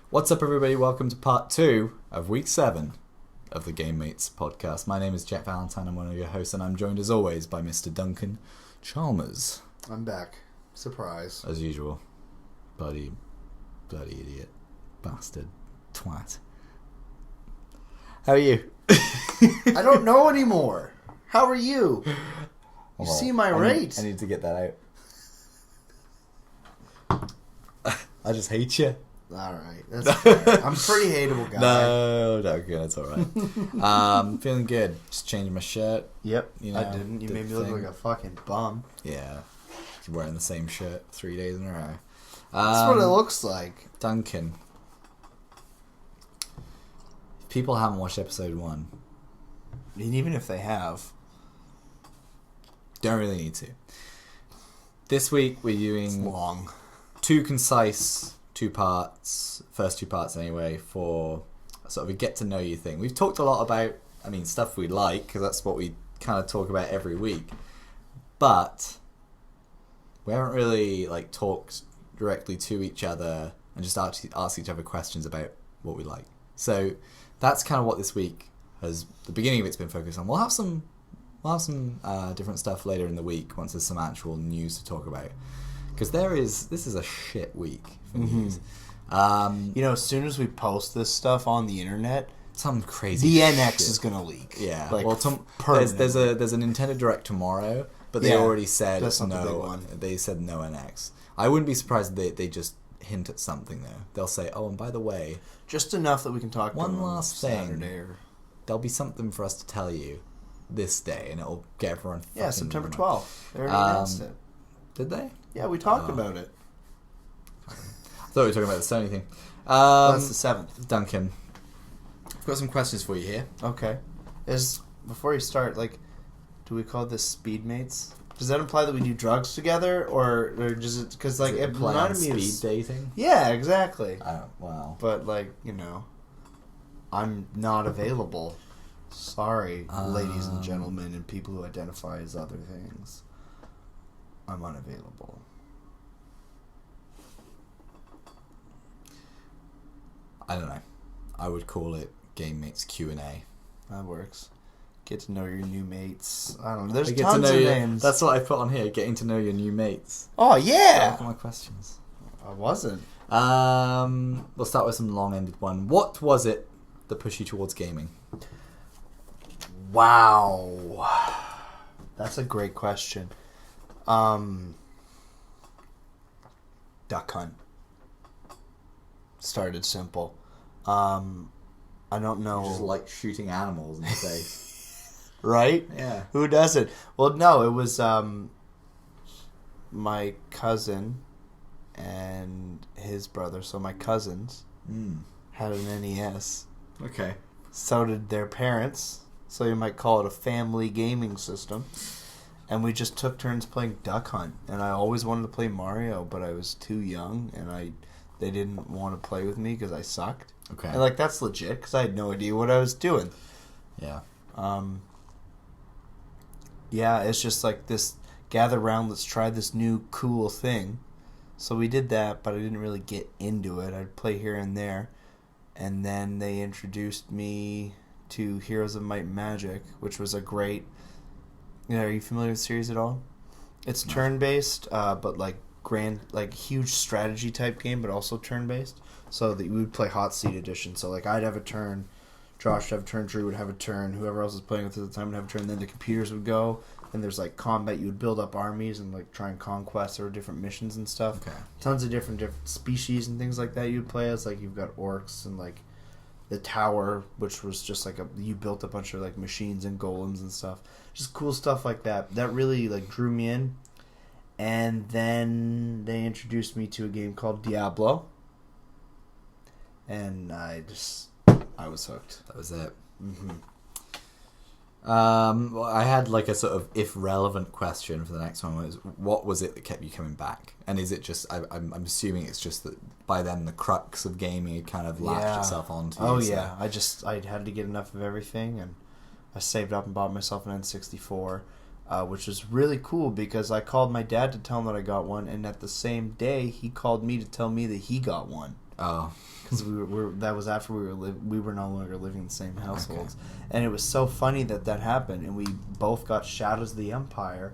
What's up, everybody? Welcome to part 2 of week 7 of the M8s podcast. My name is Jack Valentine. I'm one of your hosts, and I'm joined as always by Mr. Duncan Chalmers. I'm back. Surprise. As usual. Bloody idiot. Bastard. Twat. How are you? I don't know anymore. How are you? You see my rate. I need to get that out. I just hate you. Alright, that's fair. I'm a pretty hateable guy. No, that's alright. Feeling good. Just changing my shirt. Yep, You know, I didn't. You made me look like a fucking bum. Yeah. Wearing the same shirt 3 days in a row. That's what it looks like. Duncan. If people haven't watched episode 1, And even if they have. don't really need to. This week we're It's doing long. 2 concise 2 parts, first 2 parts anyway, for sort of a get to know you thing. We've talked a lot about, stuff we like, because that's what we kind of talk about every week. But we haven't really talked directly to each other and just ask each other questions about what we like. So that's kind of what this week has, the beginning of it's been focused on. We'll have some different stuff later in the week once there's some actual news to talk about. Because this is a shit week for news. As soon as we post this stuff on the internet, Some crazy the NX shit is going to leak. Yeah. There's a Nintendo Direct tomorrow, but they already said that's not the big no. one. They said no NX. I wouldn't be surprised if they just hint at something though. They'll say, "Oh, and by the way, Just enough that we can talk One to last Saturday thing. or... there'll be something for us to tell you this day," and it'll get everyone. Yeah, fucking September moving. 12th. They already announced it. Did they? Yeah, we talked about it. I thought we were talking about the Sony thing. That's the 7th. Duncan, I've got some questions for you here. Okay. Before you start, do we call this speedmates? Does that imply that we do drugs together, or just because Is it play on reminded me of speed dating? Yeah, exactly. Wow. But I'm not available. Sorry, ladies and gentlemen, and people who identify as other things. I'm unavailable. I don't know. I would call it Game Mates Q&A. That works. Get to know your new mates. I don't know. There's Get to tons know of your- names. That's what I put on here. Getting to know your new mates. Oh yeah. Look at my questions. I wasn't. We'll start with some long-ended one. What was it that pushed you towards gaming? Wow. That's a great question. Duck hunt. Started simple. I don't know. You just like shooting animals in the face. Right? Yeah. Who doesn't? Well, no, it was my cousin and his brother. So my cousins had an NES. Okay. So did their parents. So you might call it a family gaming system. And we just took turns playing Duck Hunt. And I always wanted to play Mario, but I was too young, and they didn't want to play with me because I sucked. Okay. And that's legit because I had no idea what I was doing. Yeah. Yeah, it's just this gather round, let's try this new cool thing. So we did that, but I didn't really get into it. I'd play here and there. And then they introduced me to Heroes of Might and Magic, which was a great... are you familiar with the series at all? It's turn-based, but huge strategy type game, but also turn-based. So that we would play Hot Seat Edition. So I'd have a turn, Josh would have a turn, Drew would have a turn, whoever else was playing with at the time would have a turn, then the computers would go, and there's combat, you would build up armies and try and conquest or different missions and stuff. Okay. Tons of different species and things like that you'd play as. You've got orcs and the tower, which was just you built a bunch of machines and golems and stuff. Just cool stuff like that. That really drew me in. And then they introduced me to a game called Diablo. And I was hooked. That was it. Mm-hmm. Well, I had a sort of if relevant question for the next one. Was what was it that kept you coming back? And is it just I'm assuming it's just that by then the crux of gaming had kind of latched itself onto you. Oh so. yeah, I had to get enough of everything, and I saved up and bought myself an N64, which was really cool because I called my dad to tell him that I got one, and at the same day he called me to tell me that he got one. Oh. Because that was after we were no longer living in the same households, and it was so funny that happened, and we both got Shadows of the Empire,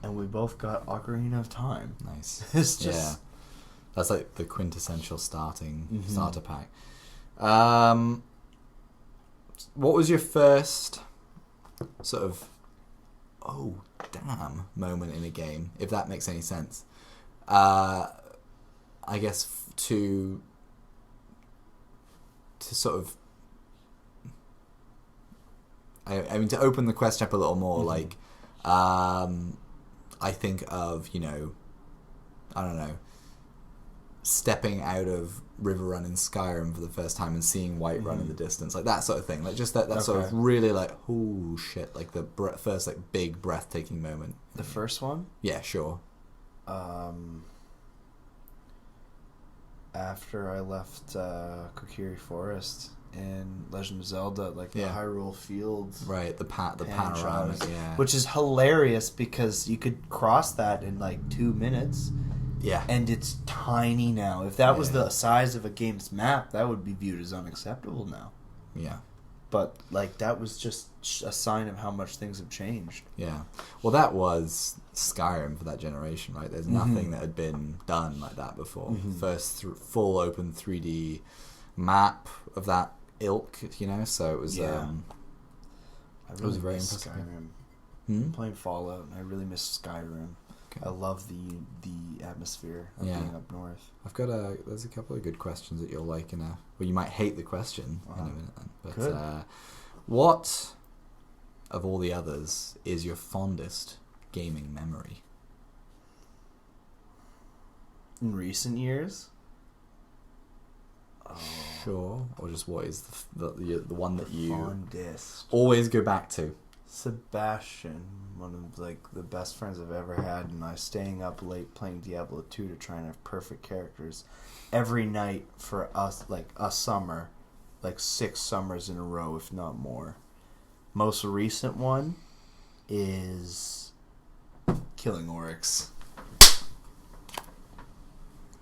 and we both got Ocarina of Time. Nice. It's just that's like the quintessential starter pack. What was your first sort of oh damn moment in a game, if that makes any sense? I guess to sort of I mean to open the question up a little more, like I think of, you know, I don't know, stepping out of Riverrun in Skyrim for the first time and seeing Whiterun in the distance, like that sort of thing, like just that sort of really like, oh shit, like the first like big breathtaking moment. The first one? Yeah, sure. After I left Kokiri Forest in Legend of Zelda, like the Hyrule Fields, right? The panoramic, which is hilarious because you could cross that in like 2 minutes. Yeah, and it's tiny now. If that was the size of a game's map, that would be viewed as unacceptable now. Yeah, but like that was just a sign of how much things have changed. Yeah, well, that was Skyrim for that generation, right? There's nothing that had been done like that before. First full open 3D map of that ilk, you know. So it was. I really it was very impressive. Skyrim. Playing Fallout, and I really miss Skyrim. I love the atmosphere of being up north. I've got there's a couple of good questions that you'll like well, you might hate the question in a minute then. But what of all the others is your fondest gaming memory? In recent years? Sure. Or just what is the one that you fondest always go back to? Sebastian, one of like the best friends I've ever had, and I staying up late playing Diablo 2 to try and have perfect characters every night for us, like a summer, like 6 summers in a row, if not more. Most recent one is killing Oryx.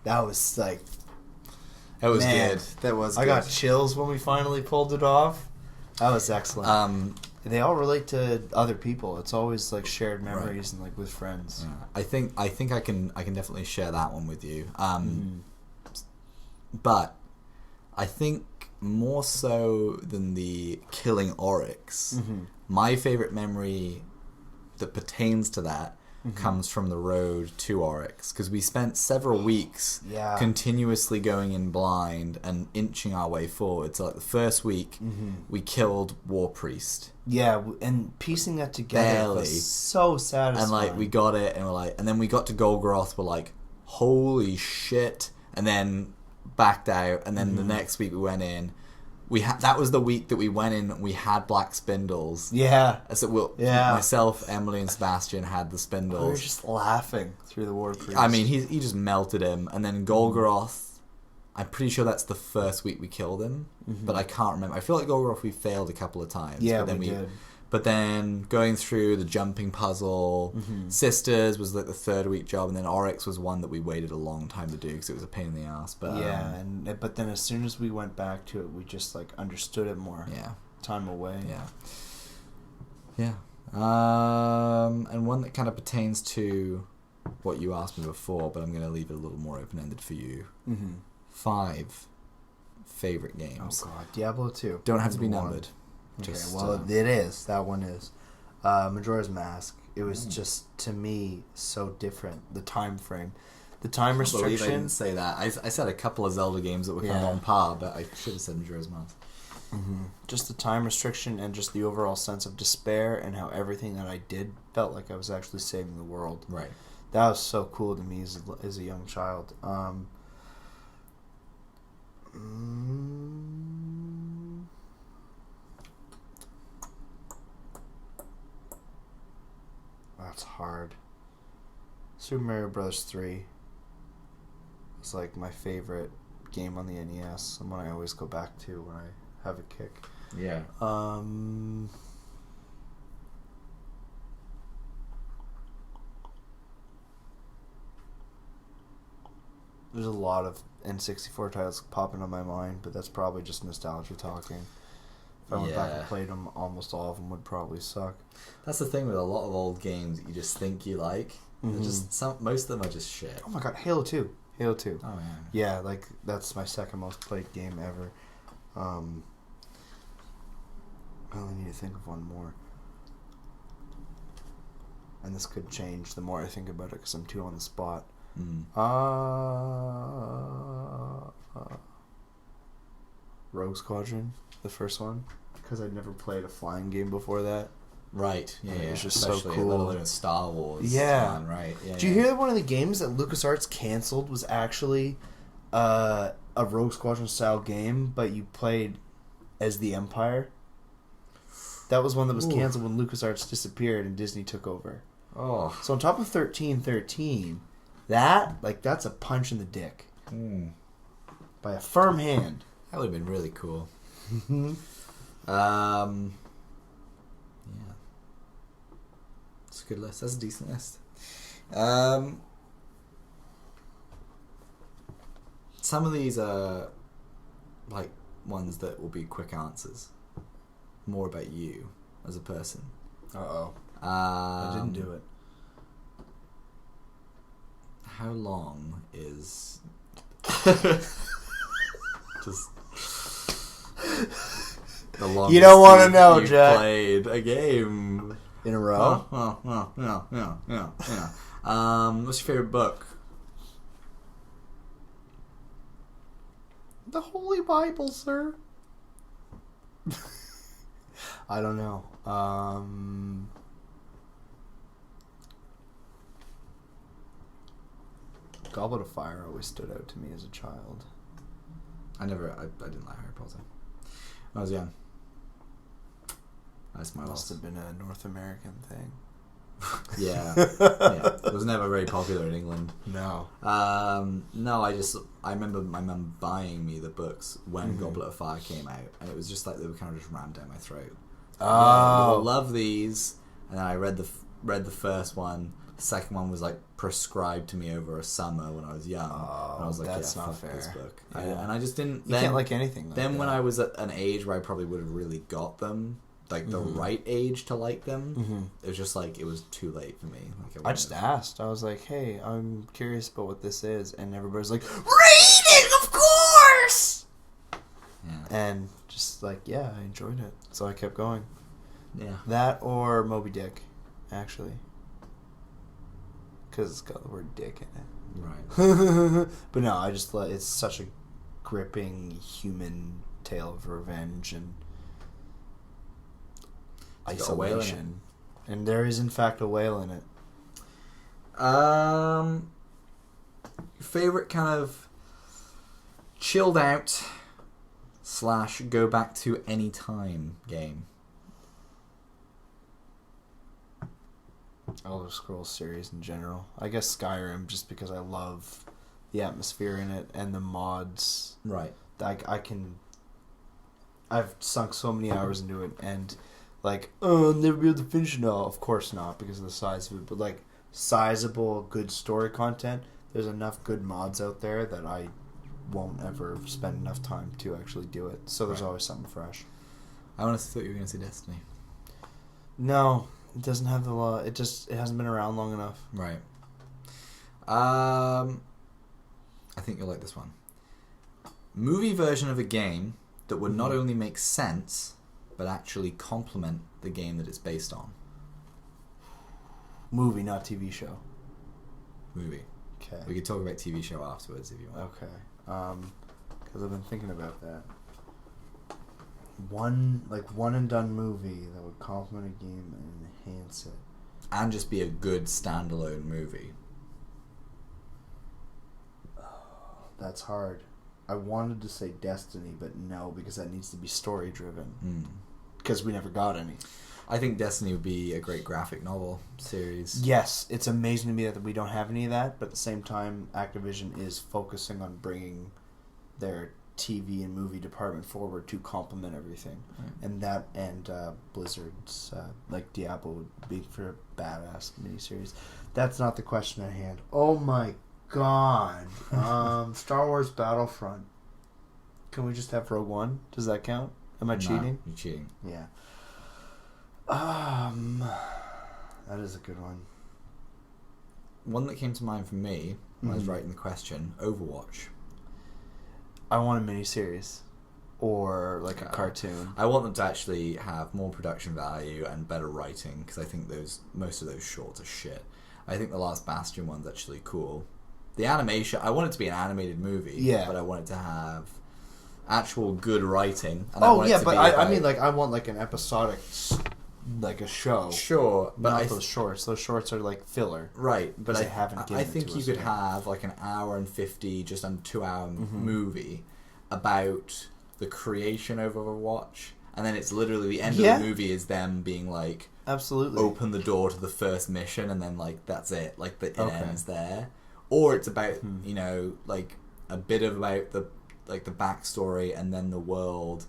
That was like, that was man, good. That was. I got chills when we finally pulled it off. That was excellent. They all relate to other people. It's always like shared memories and like with friends. Yeah. I think I can definitely share that one with you. But I think more so than the killing Oryx, my favorite memory that pertains to that comes from the road to Oryx, because we spent several weeks continuously going in blind and inching our way forward. So like the first week we killed War Priest. Yeah, and piecing that together was so satisfying. And like we got it, and we're like, and then we got to Golgoroth, we're like, holy shit, and then backed out, and then the next week we went in. That was the week that we went in and we had black spindles. Yeah. So myself, Emily, and Sebastian had the spindles. We were just laughing through the War Priest. I mean, he just melted him. And then Golgoroth, I'm pretty sure that's the first week we killed him. But I can't remember. I feel like Golgoroth we failed a couple of times. Yeah, but then we did. But then going through the jumping puzzle, Sisters was like the 3rd week job, and then Oryx was one that we waited a long time to do because it was a pain in the ass. But but then as soon as we went back to it, we just like understood it more. Yeah, time away. Yeah. And one that kind of pertains to what you asked me before, but I'm going to leave it a little more open ended for you. 5 favorite games. Oh God, Diablo 2. Don't have to be numbered. Okay, it is. That one is. Majora's Mask. It was just, to me, so different. The time frame. The time restriction. I didn't say that. I said a couple of Zelda games that were kind of on par, but I should have said Majora's Mask. Just the time restriction and just the overall sense of despair and how everything that I did felt like I was actually saving the world. Right. That was so cool to me as a young child. That's hard. Super Mario Bros. 3 is like my favorite game on the NES, and one I always go back to when I have a kick. Yeah. There's a lot of N64 titles popping on my mind, but that's probably just nostalgia talking. If I went back and played them, almost all of them would probably suck. That's the thing with a lot of old games that you just think you like. Mm-hmm. Most of them are just shit. Oh my god, Halo 2. Halo 2. Oh, yeah. Yeah, like, that's my second most played game ever. I only need to think of one more. And this could change the more I think about it, because I'm too on the spot. Rogue Squadron, the first one, because I'd never played a flying game before that. Right, yeah, It was just especially so cool. Let alone Star Wars. Yeah. Right. Yeah, Did you hear that one of the games that LucasArts canceled was actually a Rogue Squadron style game, but you played as the Empire? That was one that was canceled when LucasArts disappeared and Disney took over. Oh. So on top of 1313, that's a punch in the dick. By a firm hand. That would have been really cool. Yeah. It's a good list. That's a decent list. Some of these are like ones that will be quick answers. More about you as a person. Uh-oh. I didn't do it. How long is... Just... the longest you don't want to know, you've Jack. played a game in a row? Yeah. What's your favorite book? The Holy Bible, sir. I don't know. Goblet of Fire always stood out to me as a child. I didn't like Harry Potter. When I was young. That's my Must have been a North American thing. Yeah. It was never very popular in England. No. No, I remember my mum buying me the books when Goblet of Fire came out, and it was just like they were kind of just rammed down my throat. Oh. Yeah, I love these, and then I read the first one. The second one was like prescribed to me over a summer when I was young. Oh, and I was like, that's yeah, not fuck fair. this book. Yeah. And I just didn't. You can't like anything. Then when I was at an age where I probably would have really got them, like the right age to like them, it was just like it was too late for me. Like, I just asked. I was like, "Hey, I'm curious about what this is," and everybody's like, "Read it, of course!" Yeah. And just like, yeah, I enjoyed it, so I kept going. Yeah. That or Moby Dick, actually, because it's got the word "dick" in it. Right. But no, I just it's such a gripping human tale of revenge and isolation. And there is in fact a whale in it. Favorite kind of chilled out / go back to any time game? Elder Scrolls series in general. I guess Skyrim, just because I love the atmosphere in it and the mods. Right. I've sunk so many hours into it, and like, oh, I'll never be able to finish it all. Of course not, because of the size of it. But like, sizable, good story content. There's enough good mods out there that I won't ever spend enough time to actually do it. So there's always something fresh. I honestly thought you were going to say Destiny. No, it doesn't have the law. It hasn't been around long enough. Right. I think you'll like this one. Movie version of a game that would not only make sense, but actually complement the game that it's based on. Movie, not TV show. Movie. Okay. We could talk about TV show afterwards if you want. Okay. Because I've been thinking about that. One and done movie that would complement a game and enhance it. And just be a good standalone movie. That's hard. I wanted to say Destiny, but no, because that needs to be story driven. Because we never got any. I think Destiny would be a great graphic novel series. Yes, it's amazing to me that we don't have any of that, but at the same time, Activision is focusing on bringing their TV and movie department forward to complement everything. Right. And Blizzard's, like Diablo would be for a badass miniseries. That's not the question at hand. Oh my God. Star Wars Battlefront. Can we just have Rogue One? Does that count? Am I cheating? You're cheating. Yeah. That is a good one. One that came to mind for me when I was writing the question, Overwatch. I want a miniseries. Or like a cartoon. I want them to actually have more production value and better writing, because I think most of those shorts are shit. I think the Last Bastion one's actually cool. The animation, I want it to be an animated movie, but I want it to have actual good writing. And I mean, like, I want like an episodic, like a show. Sure, but not those shorts. Those shorts are like filler, right? But I think you could have like an hour and 50, just under 2 hour movie about the creation of Overwatch, and then it's literally the end of the movie is them being like, absolutely, open the door to the first mission, and then like that's it, like it ends there. Or it's about you know, like a bit about the backstory, and then the world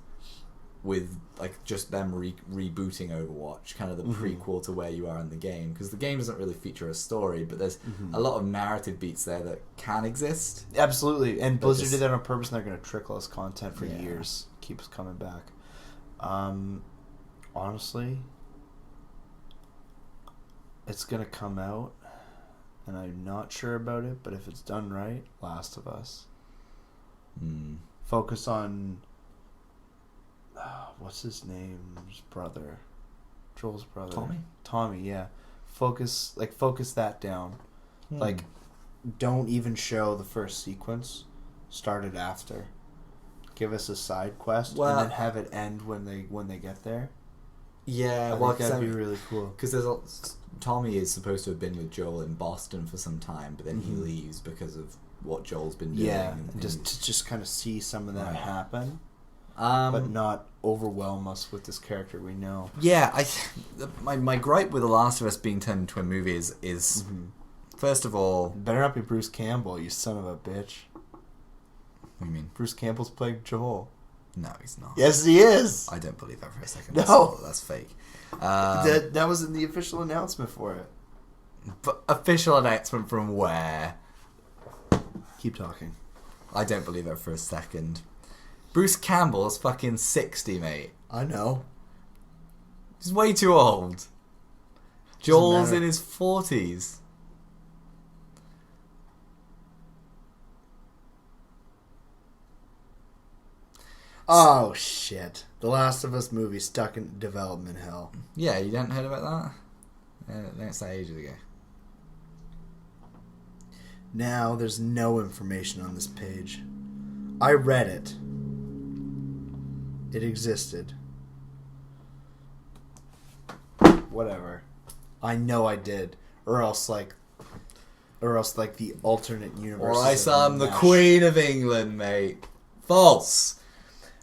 with like just them rebooting Overwatch, kind of the prequel to where you are in the game, because the game doesn't really feature a story, but there's a lot of narrative beats there that can exist. Absolutely, and Blizzard did that on purpose, and they're going to trickle us content for years. Keeps coming back. Honestly, it's going to come out, and I'm not sure about it, but if it's done right, Last of Us. Focus on what's his name? His brother, Joel's brother. Tommy. Yeah. Focus that down. Like, don't even show the first sequence. Start it after. Give us a side quest, and then have it end when they get there. Yeah, that'd be really cool. Because Tommy is supposed to have been with Joel in Boston for some time, but then he leaves because of what Joel's been doing. Yeah, just kind of see some of that happen. But not overwhelm us with this character we know. Yeah, my gripe with The Last of Us being turned into a movie is first of all, better not be Bruce Campbell, you son of a bitch. What do you mean? Bruce Campbell's playing Joel. No, he's not. Yes, he is. I don't believe that for a second. No, that's fake. That was in the official announcement for it. But official announcement from where? Keep talking. I don't believe it for a second. Bruce Campbell's fucking 60, mate. I know. He's way too old. Joel's in his 40s. Oh, shit. The Last of Us movie stuck in development hell. Yeah, you hadn't heard about that? That's that ages ago. Now, there's no information on this page. I read it. It existed. Whatever. I know I did. Or else the alternate universe. Or I'm the Queen of England, mate. False.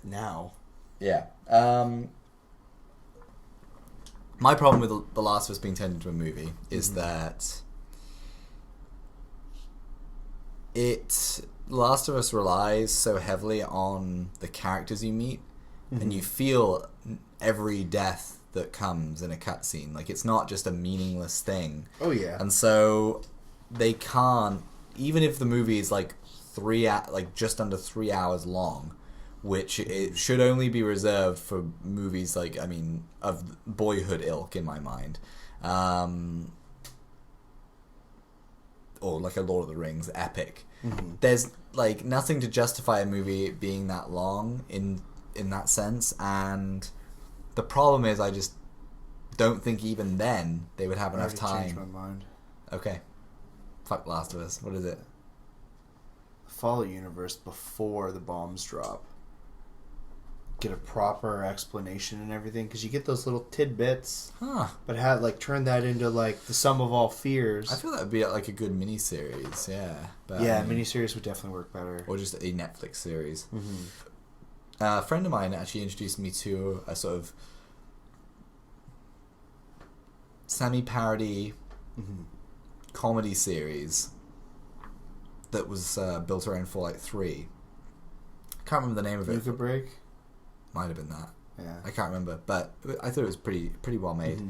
Now. Yeah. My problem with The Last of Us being turned into a movie is that Last of Us relies so heavily on the characters you meet, and you feel every death that comes in a cutscene. Like, it's not just a meaningless thing. Oh, yeah. And so they can't, even if the movie is like just under 3 hours long, which it should only be reserved for movies like, I mean, of Boyhood ilk in my mind, or like a Lord of the Rings epic. There's like nothing to justify a movie being that long in that sense, and the problem is I just don't think even then they would have enough time. Changed my mind. Okay, fuck Last of Us. What is it? The Fallout universe before the bombs drop. Get a proper explanation and everything, because you get those little tidbits, but turn that into like the sum of all fears. I feel that would be like a good miniseries, yeah. But, yeah, miniseries would definitely work better, or just a Netflix series. A friend of mine actually introduced me to a sort of semi-parody comedy series that was built around Fallout 3. I can't remember the name of it. Nuka Break? Might have been that. Yeah. I can't remember, but I thought it was pretty well made.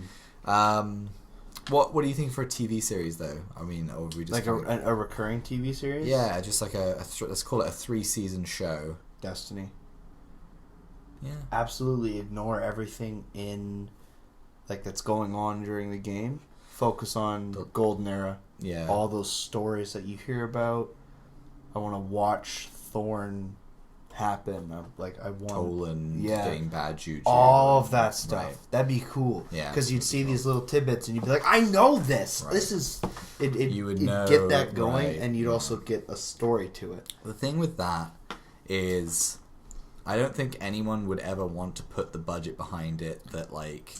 What do you think for a TV series though? I mean, or we just like a recurring TV series? Yeah, just like let's call it a 3-season show. Destiny. Yeah. Absolutely ignore everything in like that's going on during the game. Focus on the golden era. Yeah. All those stories that you hear about. I want to watch Thorn happen. I want Toland getting bad juju. All of that stuff. Right. That'd be cool. Yeah. Because you'd see these little tidbits and you'd be like, I know this. Right. This is... You would know, get that going, right, and you'd also get a story to it. The thing with that is, I don't think anyone would ever want to put the budget behind it that, like,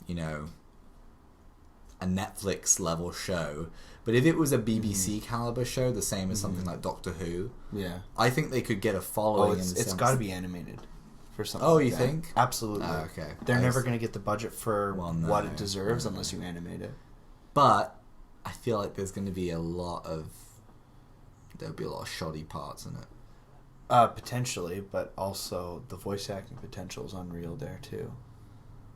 you know, a Netflix level show. But if it was a BBC caliber show, the same as something like Doctor Who, yeah, I think they could get a following. It's got to be animated for something. Oh, like you that. think? Absolutely. Oh, okay. They're never going to get the budget for no, what it deserves unless you animate it. But I feel like there'll be a lot of shoddy parts in it. Potentially, but also the voice acting potential is unreal there too.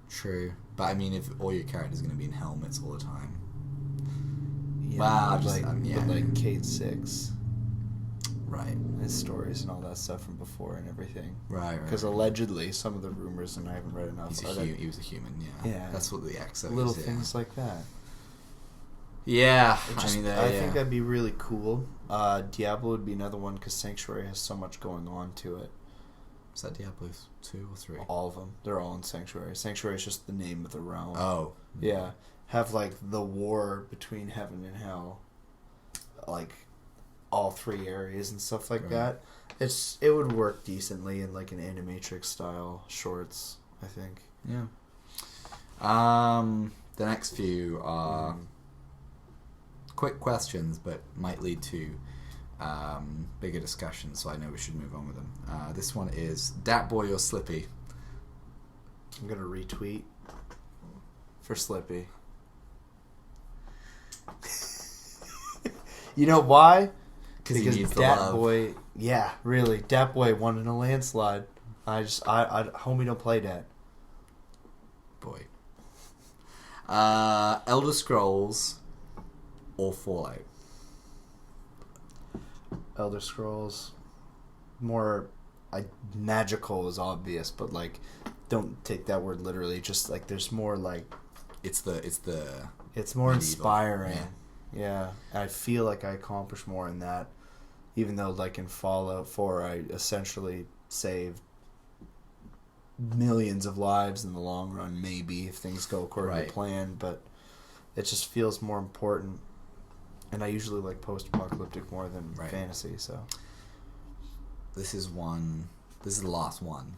True, but I mean, if all your characters are going to be in helmets all the time. Yeah, wow, like Kate Six, right? His stories and all that stuff from before and everything. Right. Because allegedly, some of the rumors, and I haven't read enough. He was a human. Yeah. Yeah. That's what the exo. Little things like that. Yeah, I think that'd be really cool. Diablo would be another one because Sanctuary has so much going on to it. Is that Diablo 2 or 3? All of them. They're all in Sanctuary. Sanctuary is just the name of the realm. Oh. Yeah. Have, like, the war between heaven and hell. Like, all 3 areas and stuff like that. It would work decently in, like, an Animatrix style shorts, I think. Yeah. The next few are quick questions, but might lead to bigger discussions, so I know we should move on with them. This one is Dat Boy or Slippy? I'm going to retweet for Slippy. You know why? Because Dat Boy, yeah, really, Dat Boy won in a landslide. Homie don't play that. Boy. Elder Scrolls or Fallout? Elder Scrolls. More magical is obvious, but like, don't take that word literally. Just like, there's more like, it's more medieval. Inspiring. Yeah, I feel like I accomplished more in that, even though like in Fallout 4 I essentially saved millions of lives in the long run, maybe if things go according to plan, but it just feels more important. And I usually like post-apocalyptic more than fantasy, so. This is the last one.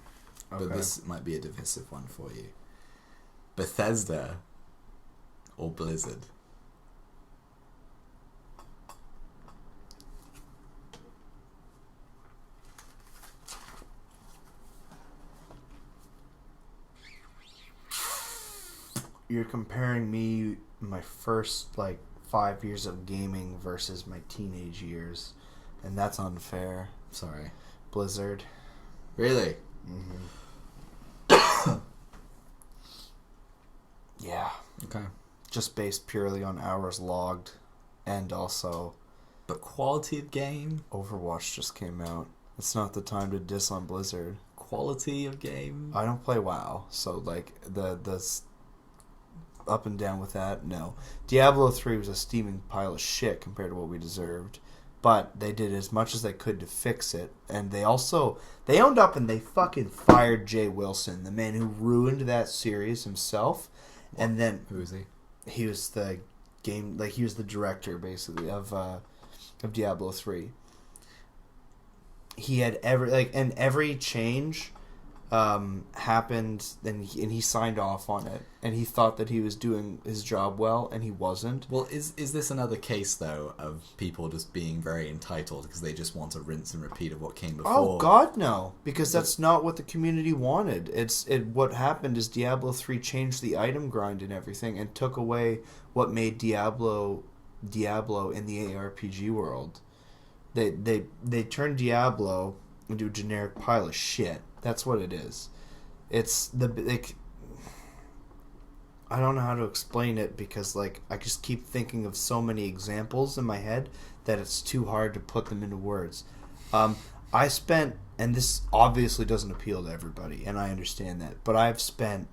Okay. But this might be a divisive one for you. Bethesda or Blizzard? You're comparing me, my first, 5 years of gaming versus my teenage years, and that's unfair. Sorry. Blizzard. Really? Mm-hmm. Yeah. Okay. Just based purely on hours logged, and also... But quality of game? Overwatch just came out. It's not the time to diss on Blizzard. Quality of game? I don't play WoW, so, the up and down with that, no. Diablo 3 was a steaming pile of shit compared to what we deserved, but they did as much as they could to fix it, and they owned up and they fucking fired Jay Wilson, the man who ruined that series himself. And then who is he? He was the he was the director basically of Diablo 3. He had every change happened, and he signed off on it, and he thought that he was doing his job well, and he wasn't. Well, is this another case though of people just being very entitled because they just want to rinse and repeat of what came before? Oh God, no! Because that's not what the community wanted. What happened is Diablo 3 changed the item grind and everything, and took away what made Diablo in the ARPG world. They turned Diablo into a generic pile of shit. That's what it is. It's I don't know how to explain it because like I just keep thinking of so many examples in my head that it's too hard to put them into words. I spent, and this obviously doesn't appeal to everybody, and I understand that, but I've spent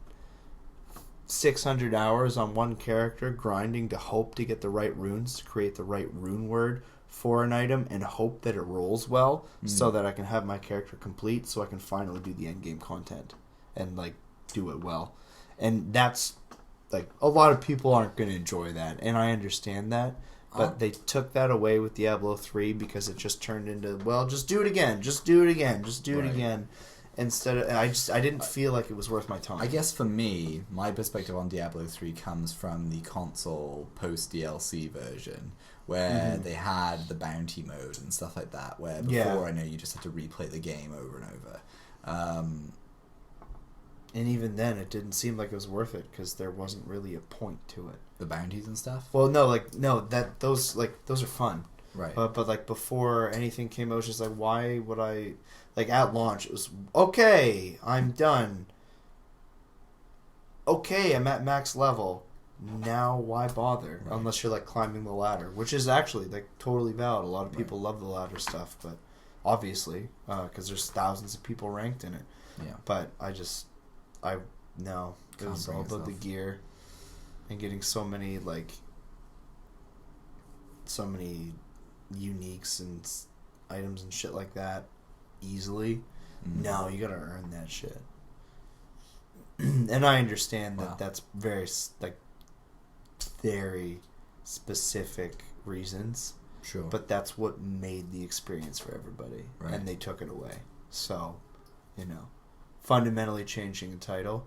600 hours on one character grinding to hope to get the right runes to create the right rune word for an item and hope that it rolls well so that I can have my character complete so I can finally do the end game content and like do it well. And that's like a lot of people aren't going to enjoy that, and I understand that. But they took that away with Diablo 3 because it just turned into, well, just do it again, just do it again, just do it again. Instead of, I didn't feel like it was worth my time. I guess for me, my perspective on Diablo 3 comes from the console post-DLC version, where they had the bounty mode and stuff like that, where before I know you just had to replay the game over and over. And even then, it didn't seem like it was worth it because there wasn't really a point to it. The bounties and stuff? Well, those are fun. Right. But like before anything came out, it was just like, why would I... Like at launch, it was, okay, I'm done. Okay, I'm at max level. Now why bother? Right. Unless you're like climbing the ladder, which is actually like totally valid. A lot of people love the ladder stuff, but obviously, because there's thousands of people ranked in it. Yeah. But it was all about the gear and getting so many uniques and items and shit like that easily. No, you gotta earn that shit. And I understand that that's very very specific reasons. Sure. But that's what made the experience for everybody. Right. And they took it away. So, fundamentally changing the title.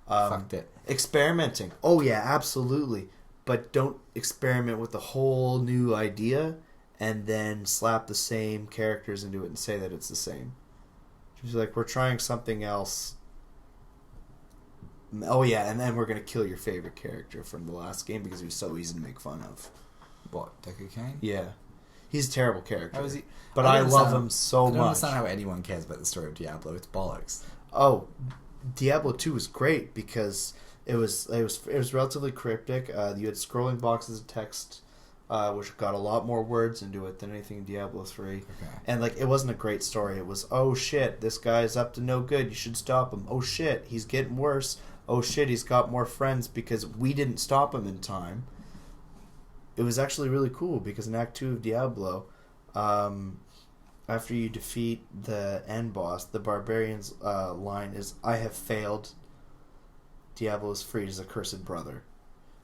Fucked it. Experimenting. Oh yeah, absolutely. But don't experiment with a whole new idea and then slap the same characters into it and say that it's the same. She's like, we're trying something else. Oh yeah, and then we're going to kill your favorite character from the last game because he was so easy to make fun of. What, Deku Kane? Yeah. He's a terrible character. How is he? But I love him so much. I don't understand how anyone cares about the story of Diablo. It's bollocks. Oh, Diablo 2 was great because it was relatively cryptic. You had scrolling boxes of text, which got a lot more words into it than anything in Diablo 3. Okay. And it wasn't a great story. It was, oh shit, this guy's up to no good. You should stop him. Oh shit, he's getting worse. Oh shit, he's got more friends because we didn't stop him in time. It was actually really cool because in Act 2 of Diablo, after you defeat the end boss, the barbarian's line is, I have failed. Diablo is freed as a cursed brother.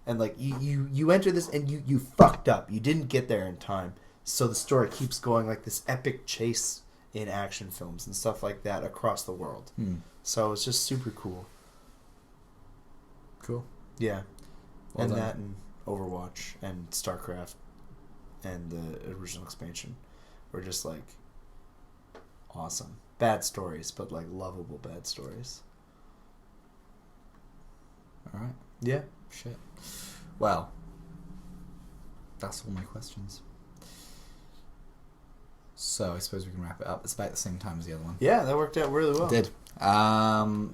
And you enter this and you fucked up. You didn't get there in time. So the story keeps going like this epic chase in action films and stuff like that across the world. So it's just super cool. Cool. Yeah. Well done. That and Overwatch and StarCraft and the original expansion were just awesome. Bad stories, but lovable bad stories. Alright. Yeah. Shit. Well, that's all my questions. So I suppose we can wrap it up. It's about the same time as the other one. Yeah, that worked out really well. It did.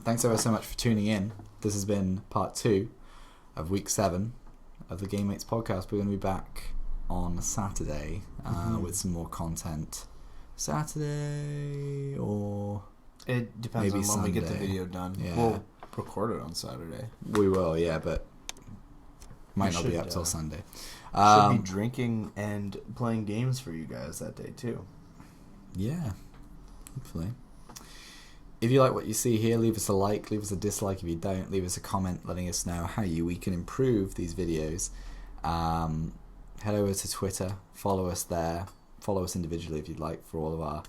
Thanks ever so much for tuning in. This has been part 2 of week 7 of the M8s podcast. We're going to be back on Saturday with some more content. Saturday or it depends maybe on when we get the Sunday. video done. Yeah. We'll record it on Saturday. We will, yeah, but might not be up till Sunday. Should be drinking and playing games for you guys that day too. Yeah, hopefully. If you like what you see here, leave us a like, leave us a dislike if you don't, leave us a comment letting us know how we can improve these videos. Head over to Twitter, follow us there, follow us individually if you'd like for all of our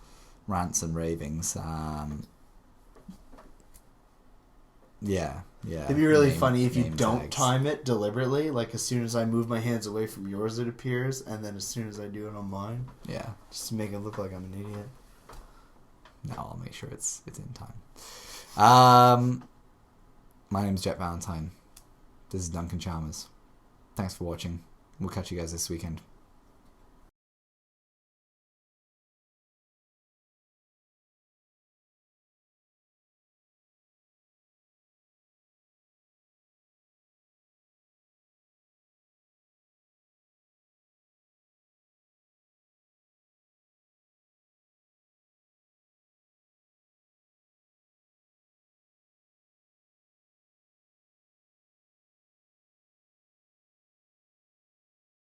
rants and ravings. Yeah. It'd be really funny if you don't time it deliberately. As soon as I move my hands away from yours, it appears, and then as soon as I do it on mine, just to make it look like I'm an idiot. No, I'll make sure it's in time. My name's Jet Valentine. This is Duncan Chalmers. Thanks for watching. We'll catch you guys this weekend.